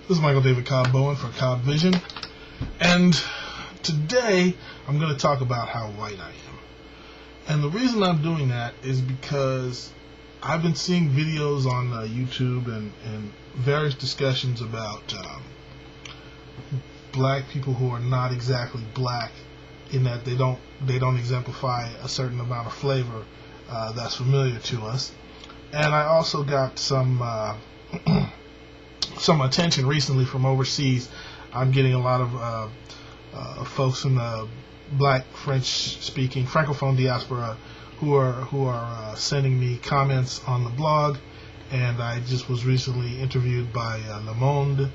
This is Michael David Cobb Bowen for Cobb Vision, and today I'm going to talk about how white I am. And the reason I'm doing that is because I've been seeing videos on YouTube and various discussions about black people who are not exactly black, in that they don't exemplify a certain amount of flavor that's familiar to us. And I also got some some attention recently from overseas. I'm getting a lot of folks in the black French-speaking francophone diaspora who are sending me comments on the blog, and I just was recently interviewed by Le Monde.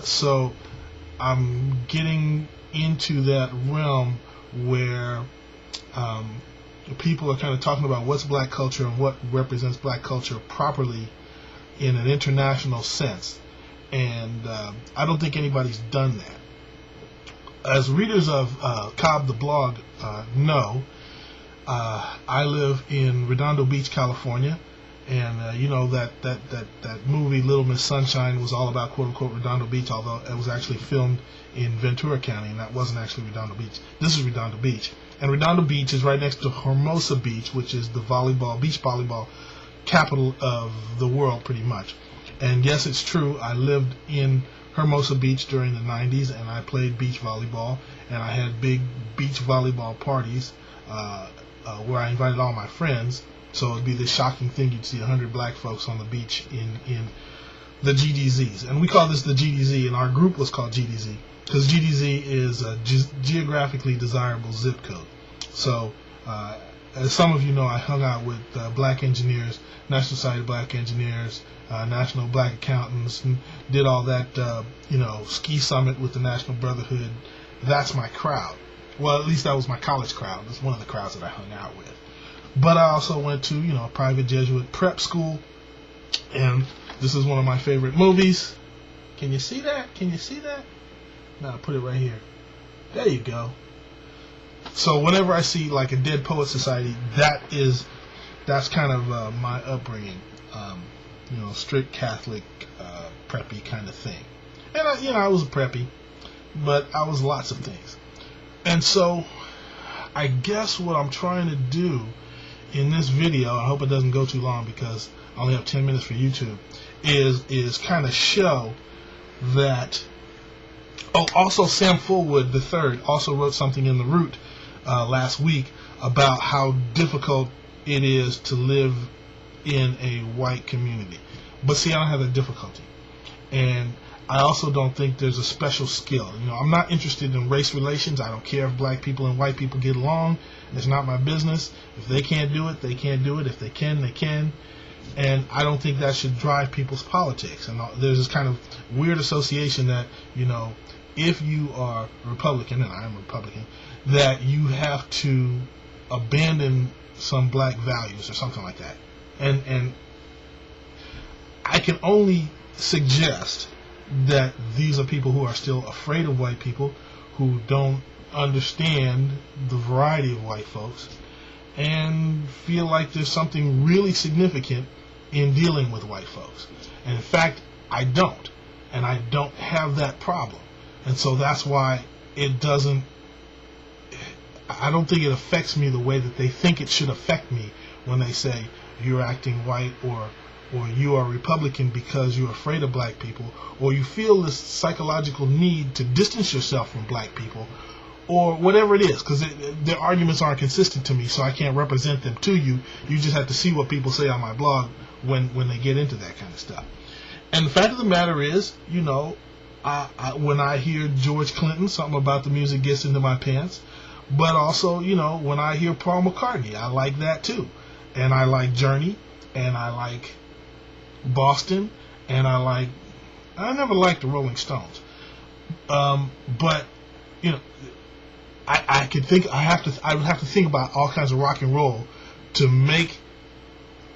So I'm getting into that realm where people are kind of talking about what's black culture and what represents black culture properly in an international sense, and I don't think anybody's done that. As readers of Cobb the blog know, I live in Redondo Beach, California, and you know that movie Little Miss Sunshine was all about quote-unquote Redondo Beach, although it was actually filmed in Ventura County, and that wasn't actually Redondo Beach. This is Redondo Beach, and Redondo Beach is right next to Hermosa Beach, which is the beach volleyball capital of the world, pretty much. And yes, it's true, I lived in Hermosa Beach during the 90s, and I played beach volleyball, and I had big beach volleyball parties where I invited all my friends. So it'd be this shocking thing, you'd see 100 black folks on the beach in the GDZs. And we call this the GDZ, and our group was called GDZ, because GDZ is a geographically desirable zip code. So as some of you know, I hung out with black engineers, National Society of Black Engineers, National Black Accountants, and did all that, ski summit with the National Brotherhood. That's my crowd. Well, at least that was my college crowd. That's one of the crowds that I hung out with. But I also went to, a private Jesuit prep school, and this is one of my favorite movies. Can you see that? Can you see that? Now, put it right here. There you go. So whenever I see like a Dead Poet Society, that's kind of my upbringing. Strict Catholic, preppy kind of thing. And I was preppy, but I was lots of things. And so I guess what I'm trying to do in this video, I hope it doesn't go too long because I only have 10 minutes for YouTube, is kind of show that. Oh, also Sam Fullwood III also wrote something in The Root last week about how difficult it is to live in a white community. But see, I don't have that difficulty. And I also don't think there's a special skill. I'm not interested in race relations. I don't care if black people and white people get along. It's not my business. If they can't do it, they can't do it. If they can, they can. And I don't think that should drive people's politics. And there's this kind of weird association that, if you are Republican, and I am Republican, that you have to abandon some black values or something like that. And I can only suggest that these are people who are still afraid of white people, who don't understand the variety of white folks, and feel like there's something really significant in dealing with white folks. And in fact, I don't. And I don't have that problem. And so that's why I don't think it affects me the way that they think it should affect me when they say you're acting white, or you are Republican because you're afraid of black people, or you feel this psychological need to distance yourself from black people, or whatever it is, because their arguments aren't consistent to me, so I can't represent them to you. You just have to see what people say on my blog when they get into that kind of stuff. And the fact of the matter is, when I hear George Clinton, something about the music gets into my pants. But also, when I hear Paul McCartney, I like that too. And I like Journey, and I like Boston, and I never liked the Rolling Stones. But I would have to think about all kinds of rock and roll to make,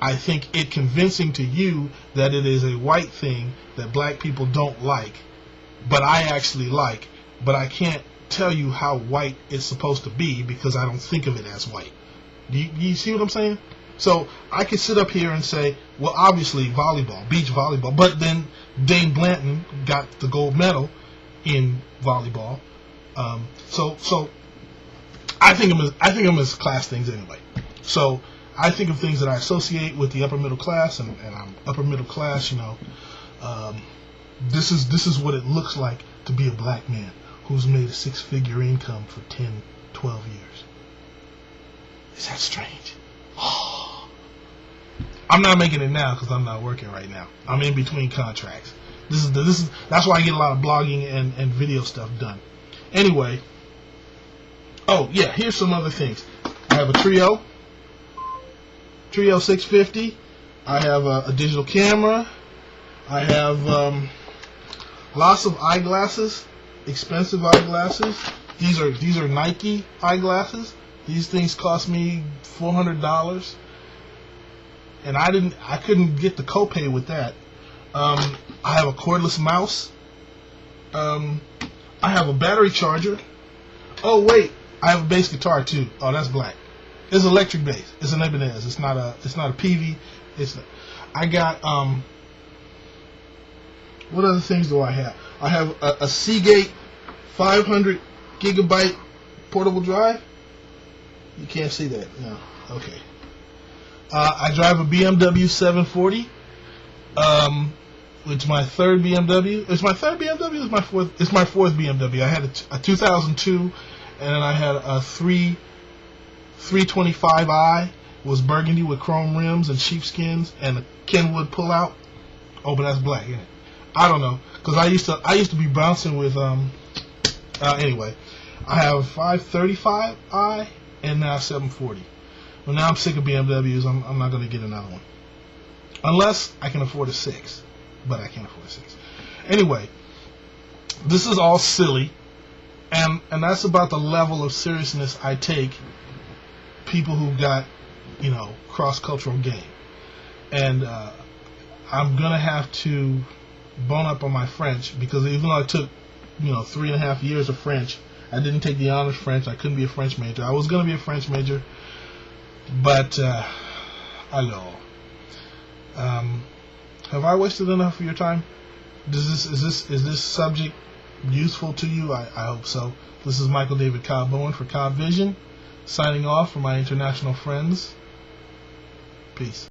I think, it convincing to you that it is a white thing that black people don't like, but I actually like. But I can't tell you how white it's supposed to be because I don't think of it as white. Do you see what I'm saying? So I could sit up here and say, well, obviously volleyball, beach volleyball, but then Dane Blanton got the gold medal in volleyball. So I think of them as class things anyway. So I think of things that I associate with the upper middle class, and I'm upper middle class. This is what it looks like to be a black man who's made a 6-figure income for 10, 12 years. Is that strange? I'm not making it now because I'm not working right now. I'm in between contracts. That's why I get a lot of blogging and video stuff done. Anyway, oh yeah, here's some other things. I have a Trio 650. I have a digital camera. I have lots of eyeglasses, expensive eyeglasses. These are Nike eyeglasses. These things cost me $400, and I couldn't get the copay with that. I have a cordless mouse. I have a battery charger. Oh wait, I have a bass guitar too. Oh, that's black. It's electric bass. It's an Ibanez. It's not a PV. I got what other things do I have? I have a Seagate 500 gigabyte portable drive. You can't see that. No. Okay. I drive a BMW 740. It's my third BMW. It's my third BMW. It's my fourth. It's my fourth BMW. I had a 2002, and then I had a 325i. It was burgundy with chrome rims and sheepskins and a Kenwood pullout. Oh, but that's black, isn't it? I don't know, because I used to be bouncing with anyway. I have a 535i and now 740. Well, now I'm sick of BMWs. I'm not going to get another one unless I can afford a 6. But I can't afford a 6. Anyway, this is all silly, and that's about the level of seriousness I take people who got, cross-cultural game. And I'm gonna have to bone up on my French, because even though I took 3.5 years of French, I didn't take the honors French. I couldn't be a French major. I was gonna be a French major, but alors. Have I wasted enough of your time? Is this subject useful to you? I hope so. This is Michael David Cobb Bowen for Cobb Vision, signing off for my international friends. Peace.